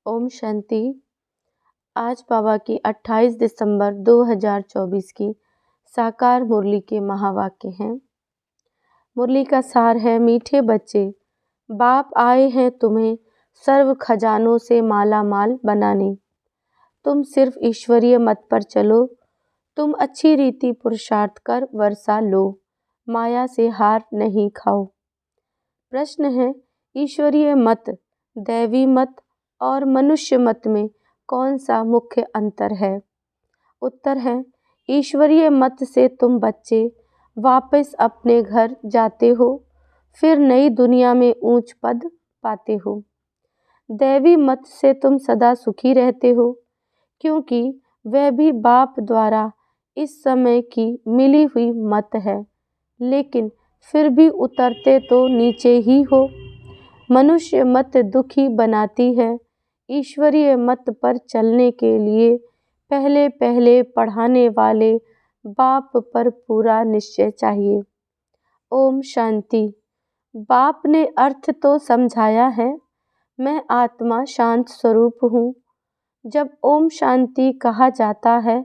ओम शांति। आज बाबा की 28 दिसंबर 2024 की साकार मुरली के महावाक्य हैं। मुरली का सार है, मीठे बच्चे, बाप आए हैं तुम्हें सर्व खजानों से माला माल बनाने। तुम सिर्फ ईश्वरीय मत पर चलो, तुम अच्छी रीति पुरुषार्थ कर वर्षा लो, माया से हार नहीं खाओ। प्रश्न है, ईश्वरीय मत, दैवी मत और मनुष्य मत में कौन सा मुख्य अंतर है? उत्तर है, ईश्वरीय मत से तुम बच्चे वापस अपने घर जाते हो, फिर नई दुनिया में ऊंच पद पाते हो। दैवी मत से तुम सदा सुखी रहते हो, क्योंकि वह भी बाप द्वारा इस समय की मिली हुई मत है, लेकिन फिर भी उतरते तो नीचे ही हो। मनुष्य मत दुखी बनाती है। ईश्वरीय मत पर चलने के लिए पहले पहले पढ़ाने वाले बाप पर पूरा निश्चय चाहिए। ओम शांति। बाप ने अर्थ तो समझाया है, मैं आत्मा शांत स्वरूप हूँ। जब ओम शांति कहा जाता है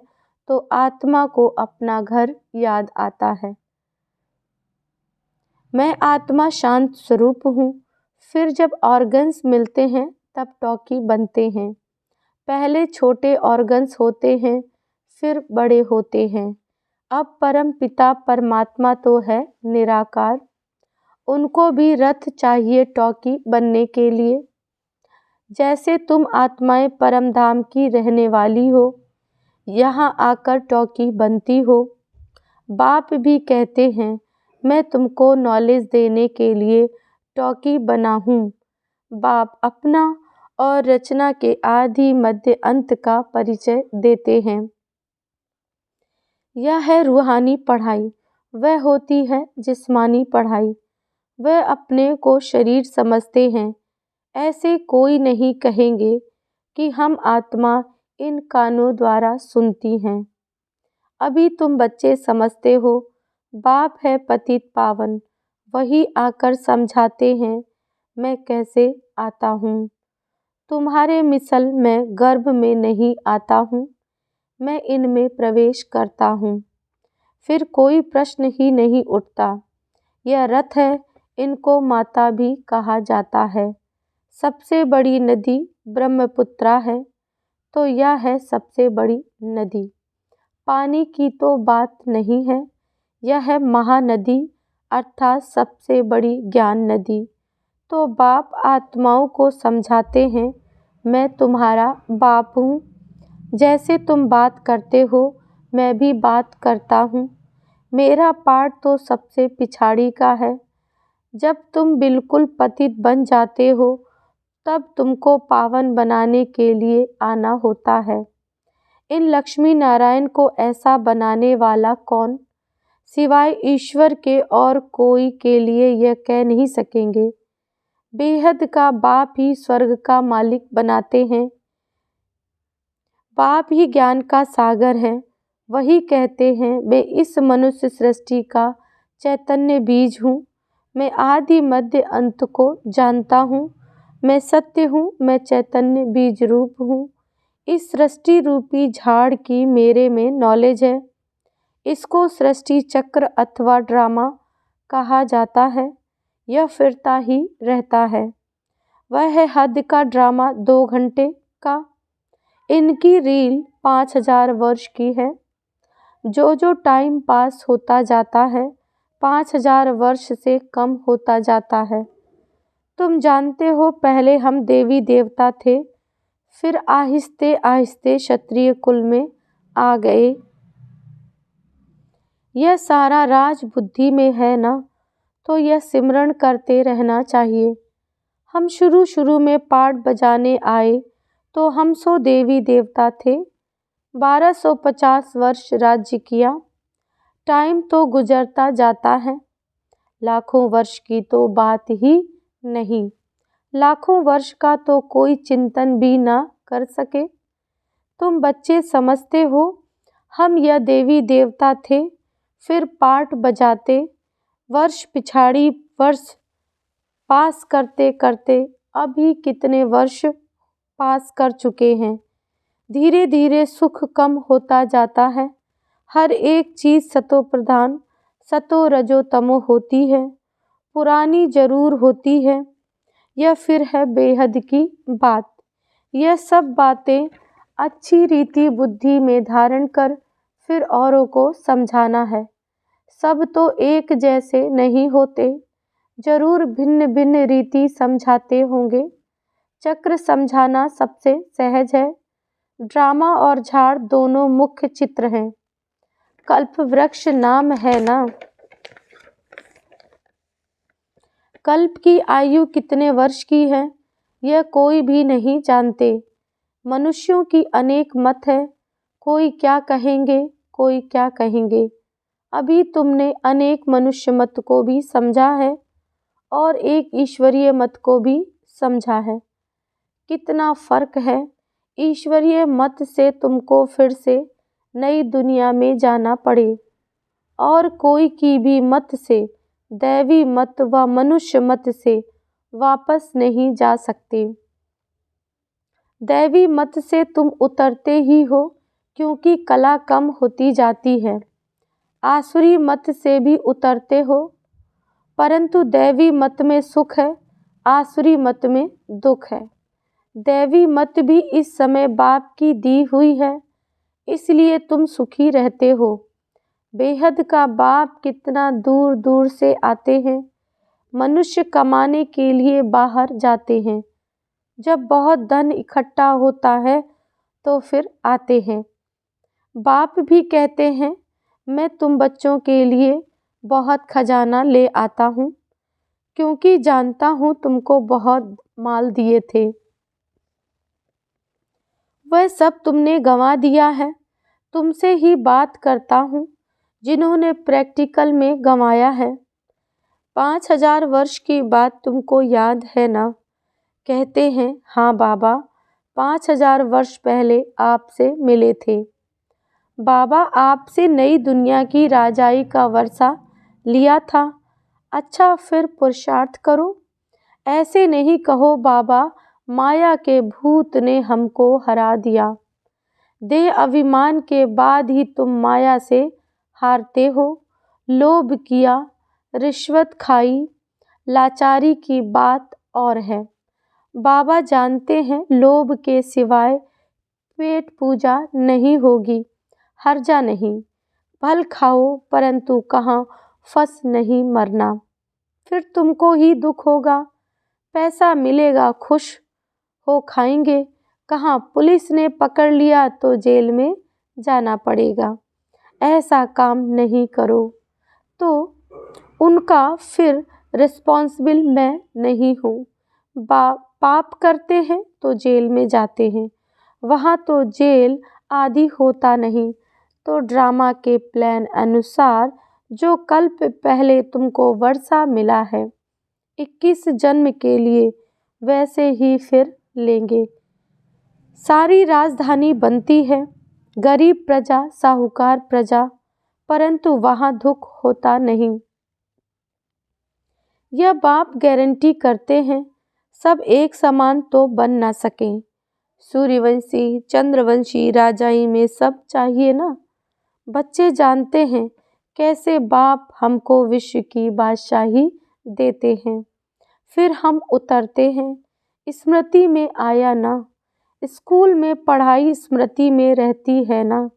तो आत्मा को अपना घर याद आता है। मैं आत्मा शांत स्वरूप हूँ। फिर जब ऑर्गन्स मिलते हैं तब टॉकी बनते हैं। पहले छोटे ऑर्गन्स होते हैं, फिर बड़े होते हैं। अब परम पिता परमात्मा तो है निराकार, उनको भी रथ चाहिए टॉकी बनने के लिए। जैसे तुम आत्माएं परम धाम की रहने वाली हो, यहाँ आकर टॉकी बनती हो। बाप भी कहते हैं, मैं तुमको नॉलेज देने के लिए टॉकी बना हूँ। बाप अपना और रचना के आदि मध्य अंत का परिचय देते हैं। यह है रूहानी पढ़ाई, वह होती है जिस्मानी पढ़ाई। वह अपने को शरीर समझते हैं। ऐसे कोई नहीं कहेंगे कि हम आत्मा इन कानों द्वारा सुनती हैं। अभी तुम बच्चे समझते हो, बाप है पतित पावन, वही आकर समझाते हैं मैं कैसे आता हूँ। तुम्हारे मिसल मैं गर्भ में नहीं आता हूँ, मैं इनमें प्रवेश करता हूँ। फिर कोई प्रश्न ही नहीं उठता। यह रथ है, इनको माता भी कहा जाता है। सबसे बड़ी नदी ब्रह्मपुत्रा है, तो यह है सबसे बड़ी नदी। पानी की तो बात नहीं है, यह है महानदी अर्थात सबसे बड़ी ज्ञान नदी। तो बाप आत्माओं को समझाते हैं, मैं तुम्हारा बाप हूँ। जैसे तुम बात करते हो, मैं भी बात करता हूँ। मेरा पाठ तो सबसे पिछाड़ी का है। जब तुम बिल्कुल पतित बन जाते हो, तब तुमको पावन बनाने के लिए आना होता है। इन लक्ष्मी नारायण को ऐसा बनाने वाला कौन, सिवाय ईश्वर के और कोई के लिए यह कह नहीं सकेंगे। बेहद का बाप ही स्वर्ग का मालिक बनाते हैं। बाप ही ज्ञान का सागर है। वही कहते हैं, मैं इस मनुष्य सृष्टि का चैतन्य बीज हूँ। मैं आदि मध्य अंत को जानता हूँ। मैं सत्य हूँ, मैं चैतन्य बीज रूप हूँ। इस सृष्टि रूपी झाड़ की मेरे में नॉलेज है। इसको सृष्टि चक्र अथवा ड्रामा कहा जाता है। यह फिरता ही रहता है। वह है हद का ड्रामा 2 घंटे का। इनकी रील 5000 वर्ष की है। जो टाइम पास होता जाता है, 5000 वर्ष से कम होता जाता है। तुम जानते हो, पहले हम देवी देवता थे, फिर आहिस्ते आहिस्ते क्षत्रिय कुल में आ गए। यह सारा राज बुद्धि में है ना, तो यह सिमरण करते रहना चाहिए। हम शुरू में पाठ बजाने आए तो हम 100 देवी देवता थे। 1250 वर्ष राज्य किया। टाइम तो गुजरता जाता है, लाखों वर्ष की तो बात ही नहीं। लाखों वर्ष का तो कोई चिंतन भी ना कर सके। तुम बच्चे समझते हो, हम यह देवी देवता थे, फिर पाठ बजाते, वर्ष पिछाड़ी वर्ष पास करते करते अभी कितने वर्ष पास कर चुके हैं। धीरे धीरे सुख कम होता जाता है। हर एक चीज़ सतो प्रधान सतो रजो तमो होती है। पुरानी जरूर होती है, यह फिर है बेहद की बात। यह सब बातें अच्छी रीति बुद्धि में धारण कर फिर औरों को समझाना है। सब तो एक जैसे नहीं होते, जरूर भिन्न भिन्न रीति समझाते होंगे। चक्र समझाना सबसे सहज है। ड्रामा और झाड़ दोनों मुख्य चित्र हैं। कल्प वृक्ष नाम है ना। कल्प की आयु कितने वर्ष की है, यह कोई भी नहीं जानते। मनुष्यों की अनेक मत है, कोई क्या कहेंगे, कोई क्या कहेंगे। अभी तुमने अनेक मनुष्य मत को भी समझा है और एक ईश्वरीय मत को भी समझा है। कितना फर्क है। ईश्वरीय मत से तुमको फिर से नई दुनिया में जाना पड़े और कोई की भी मत से, दैवी मत व मनुष्य मत से वापस नहीं जा सकते। दैवी मत से तुम उतरते ही हो क्योंकि कला कम होती जाती है। आसुरी मत से भी उतरते हो, परंतु दैवी मत में सुख है, आसुरी मत में दुख है। दैवी मत भी इस समय बाप की दी हुई है, इसलिए तुम सुखी रहते हो। बेहद का बाप कितना दूर दूर से आते हैं। मनुष्य कमाने के लिए बाहर जाते हैं। जब बहुत धन इकट्ठा होता है तो फिर आते हैं। बाप भी कहते हैं, मैं तुम बच्चों के लिए बहुत खजाना ले आता हूँ, क्योंकि जानता हूँ तुमको बहुत माल दिए थे। वह सब तुमने गंवा दिया है। तुमसे ही बात करता हूँ जिन्होंने प्रैक्टिकल में गंवाया है। 5000 वर्ष की बात तुमको याद है ना। कहते हैं, हाँ बाबा, 5000 वर्ष पहले आपसे मिले थे। बाबा आपसे नई दुनिया की राजाई का वर्षा लिया था। अच्छा, फिर पुरुषार्थ करो। ऐसे नहीं कहो बाबा, माया के भूत ने हमको हरा दिया। देह अभिमान के बाद ही तुम माया से हारते हो। लोभ किया, रिश्वत खाई, लाचारी की बात और है। बाबा जानते हैं लोभ के सिवाय पेट पूजा नहीं होगी। हर्जा नहीं, फल खाओ परंतु कहाँ फंस नहीं मरना। फिर तुमको ही दुख होगा। पैसा मिलेगा, खुश हो खाएंगे। कहाँ पुलिस ने पकड़ लिया तो जेल में जाना पड़ेगा। ऐसा काम नहीं करो तो उनका फिर रिस्पॉन्सिबल मैं नहीं हूँ। पाप करते हैं तो जेल में जाते हैं। वहाँ तो जेल आदि होता नहीं, तो ड्रामा के प्लान अनुसार जो कल्प पहले तुमको वर्षा मिला है, 21 जन्म के लिए वैसे ही फिर लेंगे। सारी राजधानी बनती है, गरीब प्रजा साहूकार प्रजा, परंतु वहाँ दुख होता नहीं। यह बाप गारंटी करते हैं। सब एक समान तो बन ना सकें। सूर्यवंशी चंद्रवंशी राजाई में सब चाहिए ना। बच्चे जानते हैं कैसे बाप हमको विश्व की बादशाही देते हैं। फिर हम उतरते हैं। स्मृति में आया ना। स्कूल में पढ़ाई स्मृति में रहती है ना।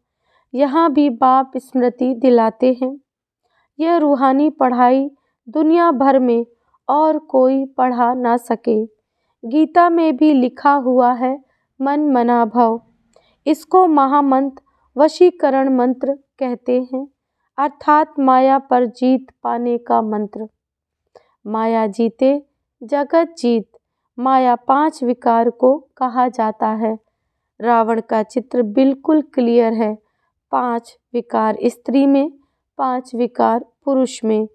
यहाँ भी बाप स्मृति दिलाते हैं। यह रूहानी पढ़ाई दुनिया भर में और कोई पढ़ा ना सके। गीता में भी लिखा हुआ है, मन मना भव। इसको महामंत्र वशीकरण मंत्र कहते हैं, अर्थात माया पर जीत पाने का मंत्र। माया जीते जगत जीत, माया 5 विकार को कहा जाता है। रावण का चित्र बिल्कुल क्लियर है। 5 विकार स्त्री में, 5 विकार पुरुष में।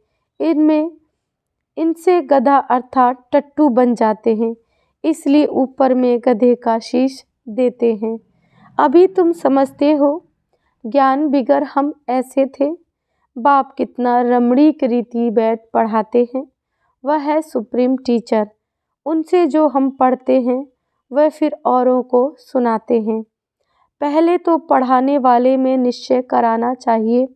इनसे गधा अर्थात टट्टू बन जाते हैं, इसलिए ऊपर में गधे का शीश देते हैं। अभी तुम समझते हो, ज्ञान बिगर हम ऐसे थे। बाप कितना रमणीक रीति बैठ पढ़ाते हैं। वह है सुप्रीम टीचर। उनसे जो हम पढ़ते हैं वह फिर औरों को सुनाते हैं। पहले तो पढ़ाने वाले में निश्चय कराना चाहिए।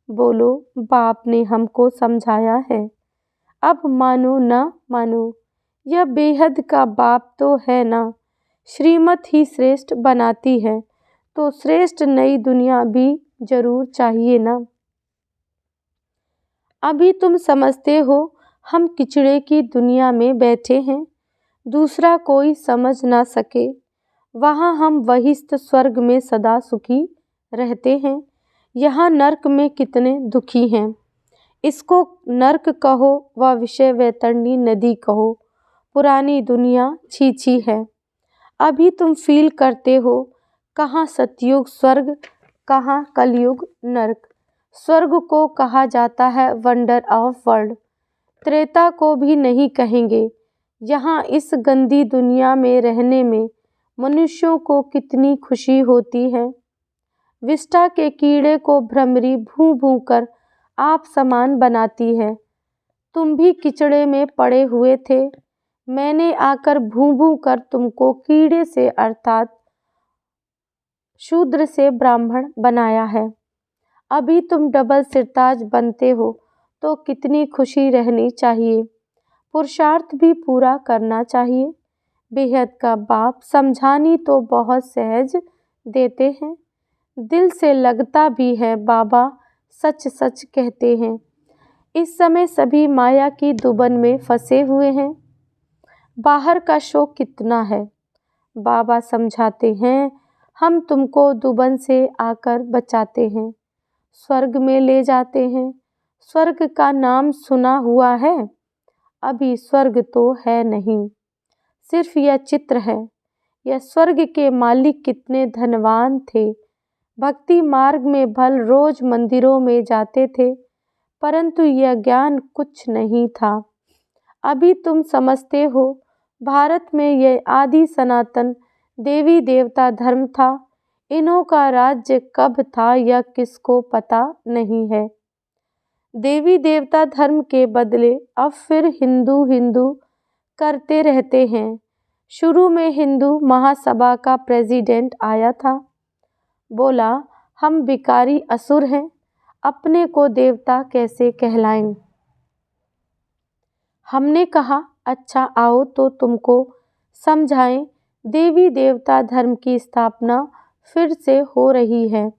बोलो, बाप ने हमको समझाया है, अब मानो न मानो, यह बेहद का बाप तो है ना। श्रीमत ही श्रेष्ठ बनाती है, तो श्रेष्ठ नई दुनिया भी जरूर चाहिए ना। अभी तुम समझते हो हम किचड़े की दुनिया में बैठे हैं, दूसरा कोई समझ ना सके। वहाँ हम वहिस्थ स्वर्ग में सदा सुखी रहते हैं। यहाँ नरक में कितने दुखी हैं। इसको नरक कहो व विषय वैतरणी नदी कहो, पुरानी दुनिया छी छी है। अभी तुम फील करते हो कहाँ सतयुग स्वर्ग, कहाँ कलयुग नरक। स्वर्ग को कहा जाता है वंडर ऑफ वर्ल्ड, त्रेता को भी नहीं कहेंगे। यहाँ इस गंदी दुनिया में रहने में मनुष्यों को कितनी खुशी होती है। विष्ठा के कीड़े को भ्रमरी भूं भूं कर आप समान बनाती है। तुम भी किचड़े में पड़े हुए थे, मैंने आकर भूं भूं कर तुमको कीड़े से अर्थात शूद्र से ब्राह्मण बनाया है। अभी तुम डबल सिरताज बनते हो तो कितनी खुशी रहनी चाहिए। पुरुषार्थ भी पूरा करना चाहिए। बेहद का बाप समझानी तो बहुत सहज देते हैं, दिल से लगता भी है। बाबा सच सच कहते हैं। इस समय सभी माया की दुबन में फंसे हुए हैं। बाहर का शोक कितना है। बाबा समझाते हैं, हम तुमको दुबन से आकर बचाते हैं, स्वर्ग में ले जाते हैं। स्वर्ग का नाम सुना हुआ है, अभी स्वर्ग तो है नहीं, सिर्फ यह चित्र है। यह स्वर्ग के मालिक कितने धनवान थे। भक्ति मार्ग में भल रोज मंदिरों में जाते थे, परंतु यह ज्ञान कुछ नहीं था। अभी तुम समझते हो भारत में यह आदि सनातन देवी देवता धर्म था। इन्हों का राज्य कब था यह किसको पता नहीं है। देवी देवता धर्म के बदले अब फिर हिंदू हिंदू करते रहते हैं। शुरू में हिंदू महासभा का प्रेसिडेंट आया था, बोला हम भिखारी असुर हैं, अपने को देवता कैसे कहलाएं। हमने कहा अच्छा आओ तो तुमको समझाएं। देवी देवता धर्म की स्थापना फिर से हो रही है।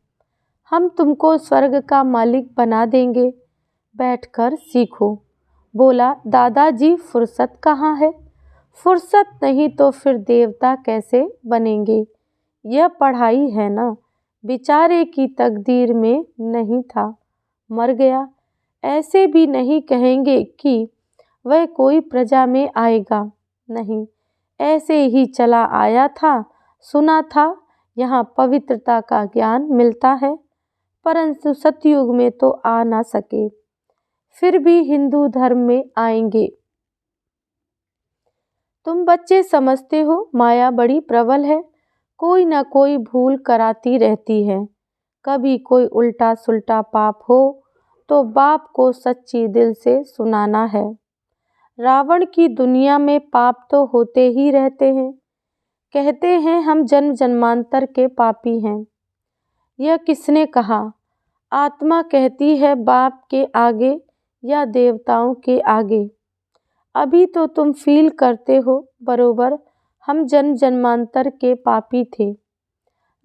हम तुमको स्वर्ग का मालिक बना देंगे, बैठकर सीखो। बोला दादाजी फुर्सत कहाँ है। फुर्सत नहीं तो फिर देवता कैसे बनेंगे। यह पढ़ाई है ना। बेचारे की तकदीर में नहीं था, मर गया। ऐसे भी नहीं कहेंगे कि वह कोई प्रजा में आएगा, नहीं, ऐसे ही चला आया था। सुना था यहाँ पवित्रता का ज्ञान मिलता है, परंतु सतयुग में तो आ ना सके, फिर भी हिंदू धर्म में आएंगे। तुम बच्चे समझते हो माया बड़ी प्रबल है, कोई ना कोई भूल कराती रहती है। कभी कोई उल्टा सुल्टा पाप हो तो बाप को सच्ची दिल से सुनाना है। रावण की दुनिया में पाप तो होते ही रहते हैं। कहते हैं हम जन्म जन्मांतर के पापी हैं। यह किसने कहा। आत्मा कहती है बाप के आगे या देवताओं के आगे। अभी तो तुम फील करते हो बरोबर हम जन्म जन्मांतर के पापी थे।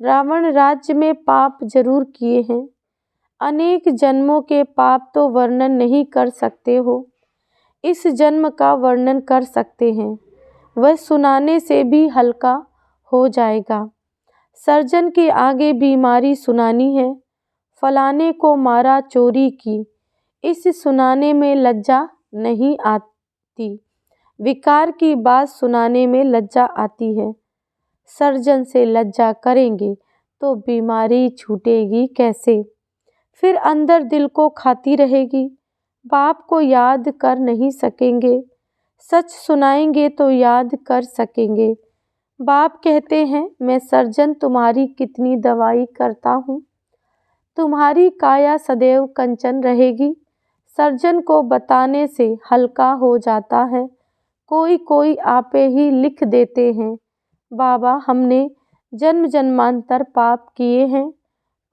रावण राज्य में पाप जरूर किए हैं। अनेक जन्मों के पाप तो वर्णन नहीं कर सकते हो, इस जन्म का वर्णन कर सकते हैं, वह सुनाने से भी हल्का हो जाएगा। सर्जन के आगे बीमारी सुनानी है, फलाने को मारा चोरी की, इस सुनाने में लज्जा नहीं आती, विकार की बात सुनाने में लज्जा आती है। सर्जन से लज्जा करेंगे तो बीमारी छूटेगी कैसे, फिर अंदर दिल को खाती रहेगी। बाप को याद कर नहीं सकेंगे, सच सुनाएंगे तो याद कर सकेंगे। बाप कहते हैं मैं सर्जन तुम्हारी कितनी दवाई करता हूँ, तुम्हारी काया सदैव कंचन रहेगी। सर्जन को बताने से हल्का हो जाता है। कोई कोई आपे ही लिख देते हैं, बाबा, हमने जन्म जन्मांतर पाप किए हैं,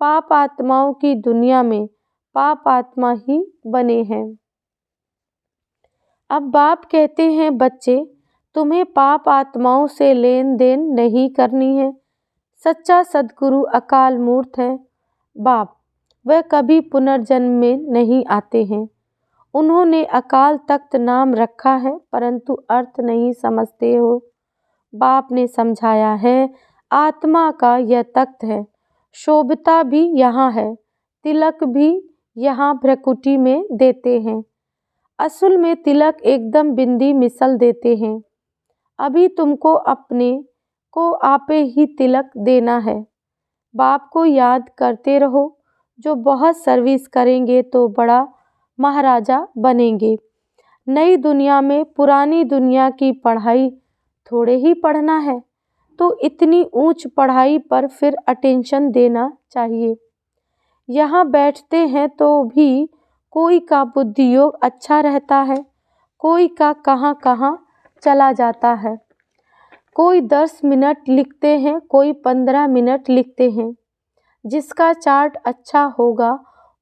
पाप आत्माओं की दुनिया में पाप आत्मा ही बने हैं। अब बाप कहते हैं, बच्चे, तुम्हें पाप आत्माओं से लेन देन नहीं करनी है। सच्चा सद्गुरु अकाल मूर्त है। बाप, वह कभी पुनर्जन्म में नहीं आते हैं। उन्होंने अकाल तख्त नाम रखा है, परंतु अर्थ नहीं समझते हो। बाप ने समझाया है, आत्मा का यह तख्त है, शोभता भी यहाँ है, तिलक भी यहाँ भ्रकुटी में देते हैं। असल में तिलक एकदम बिंदी मिसल देते हैं। अभी तुमको अपने को आपे ही तिलक देना है। बाप को याद करते रहो, जो बहुत सर्विस करेंगे तो बड़ा महाराजा बनेंगे। नई दुनिया में पुरानी दुनिया की पढ़ाई थोड़े ही पढ़ना है, तो इतनी ऊंच पढ़ाई पर फिर अटेंशन देना चाहिए। यहाँ बैठते हैं तो भी कोई का बुद्धि योग अच्छा रहता है, कोई का कहाँ कहाँ चला जाता है। कोई 10 मिनट लिखते हैं, कोई 15 मिनट लिखते हैं। जिसका चार्ट अच्छा होगा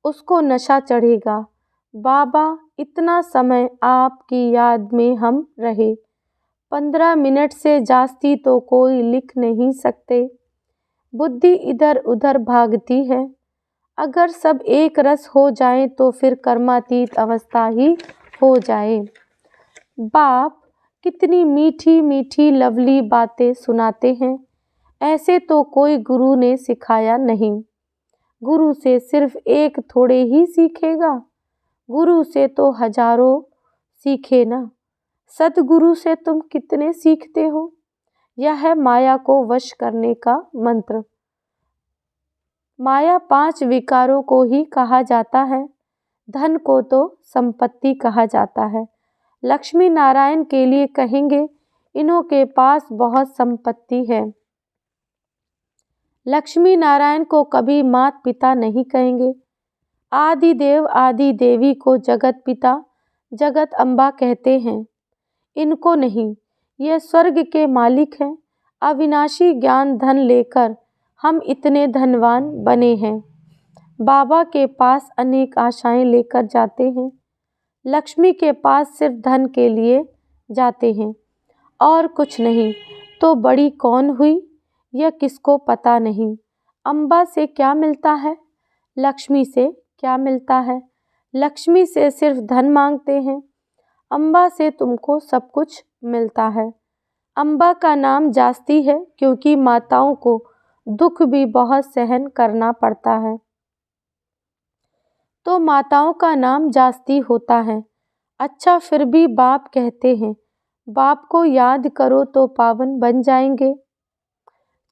उसको नशा चढ़ेगा। बाबा, इतना समय आपकी याद में हम रहे, 15 मिनट से जास्ती तो कोई लिख नहीं सकते। बुद्धि इधर उधर भागती है। अगर सब एक रस हो जाए तो फिर कर्मातीत अवस्था ही हो जाए। बाप कितनी मीठी मीठी लवली बातें सुनाते हैं। ऐसे तो कोई गुरु ने सिखाया नहीं। गुरु से सिर्फ एक थोड़े ही सीखेगा, गुरु से तो हजारों सीखे ना। सतगुरु से तुम कितने सीखते हो? यह है माया को वश करने का मंत्र। माया 5 विकारों को ही कहा जाता है। धन को तो संपत्ति कहा जाता है। लक्ष्मी नारायण के लिए कहेंगे, इन्हों के पास बहुत संपत्ति है। लक्ष्मी नारायण को कभी माता पिता नहीं कहेंगे। आदि देव आदि देवी को जगत पिता जगत अम्बा कहते हैं। इनको नहीं, ये स्वर्ग के मालिक हैं। अविनाशी ज्ञान धन लेकर हम इतने धनवान बने हैं। बाबा के पास अनेक आशाएं लेकर जाते हैं। लक्ष्मी के पास सिर्फ धन के लिए जाते हैं और कुछ नहीं। तो बड़ी कौन हुई, यह किसको पता नहीं। अम्बा से क्या मिलता है, लक्ष्मी से क्या मिलता है। लक्ष्मी से सिर्फ धन मांगते हैं, अम्बा से तुमको सब कुछ मिलता है। अम्बा का नाम जास्ती है क्योंकि माताओं को दुख भी बहुत सहन करना पड़ता है, तो माताओं का नाम जास्ती होता है। अच्छा, फिर भी बाप कहते हैं, बाप को याद करो तो पावन बन जाएंगे।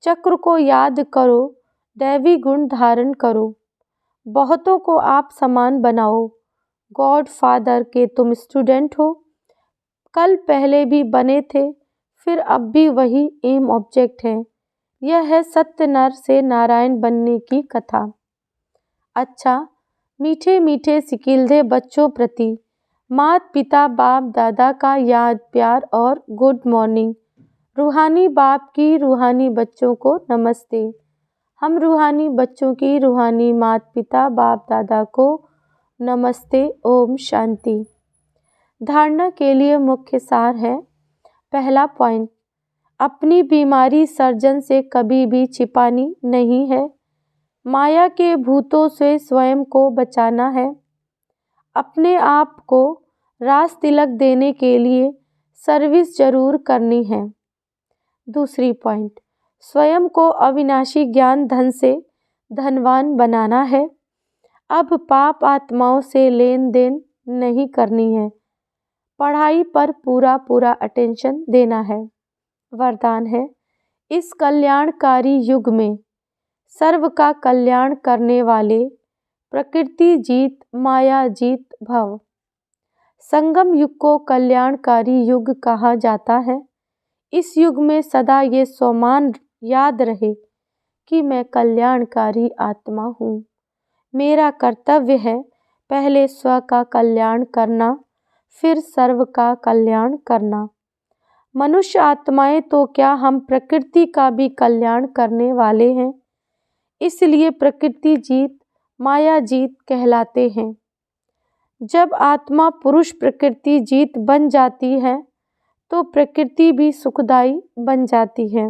चक्र को याद करो, दैवी गुण धारण करो, बहुतों को आप समान बनाओ। गॉड फादर के तुम स्टूडेंट हो, कल पहले भी बने थे, फिर अब भी वही एम ऑब्जेक्ट है। यह है सत्य नर से नारायण बनने की कथा। अच्छा, मीठे मीठे सिकिलधे बच्चों प्रति माता पिता बाप दादा का याद प्यार और गुड मॉर्निंग। रूहानी बाप की रूहानी बच्चों को नमस्ते। हम रूहानी बच्चों की रूहानी माता पिता बाप दादा को नमस्ते। ओम शांति। धारणा के लिए मुख्य सार है। पहला पॉइंट, अपनी बीमारी सर्जन से कभी भी छिपानी नहीं है। माया के भूतों से स्वयं को बचाना है। अपने आप को रास तिलक देने के लिए सर्विस जरूर करनी है। दूसरी पॉइंट, स्वयं को अविनाशी ज्ञान धन से धनवान बनाना है। अब पाप आत्माओं से लेन देन नहीं करनी है, पढ़ाई पर पूरा पूरा अटेंशन देना है। वरदान है, इस कल्याणकारी युग में सर्व का कल्याण करने वाले प्रकृति जीत माया जीत भव। संगम युग को कल्याणकारी युग कहा जाता है। इस युग में सदा ये स्वमान याद रहे कि मैं कल्याणकारी आत्मा हूँ। मेरा कर्तव्य है पहले स्व का कल्याण करना, फिर सर्व का कल्याण करना। मनुष्य आत्माएं तो क्या, हम प्रकृति का भी कल्याण करने वाले हैं। इसलिए प्रकृति जीत माया जीत कहलाते हैं। जब आत्मा पुरुष प्रकृति जीत बन जाती है तो प्रकृति भी सुखदायी बन जाती है।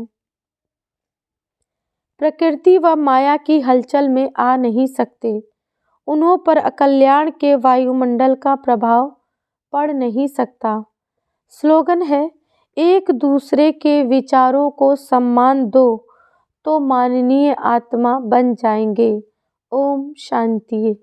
प्रकृति व माया की हलचल में आ नहीं सकते, उन्हों पर अकल्याण के वायुमंडल का प्रभाव पड़ नहीं सकता। स्लोगन है, एक दूसरे के विचारों को सम्मान दो तो माननीय आत्मा बन जाएंगे। ओम शांति।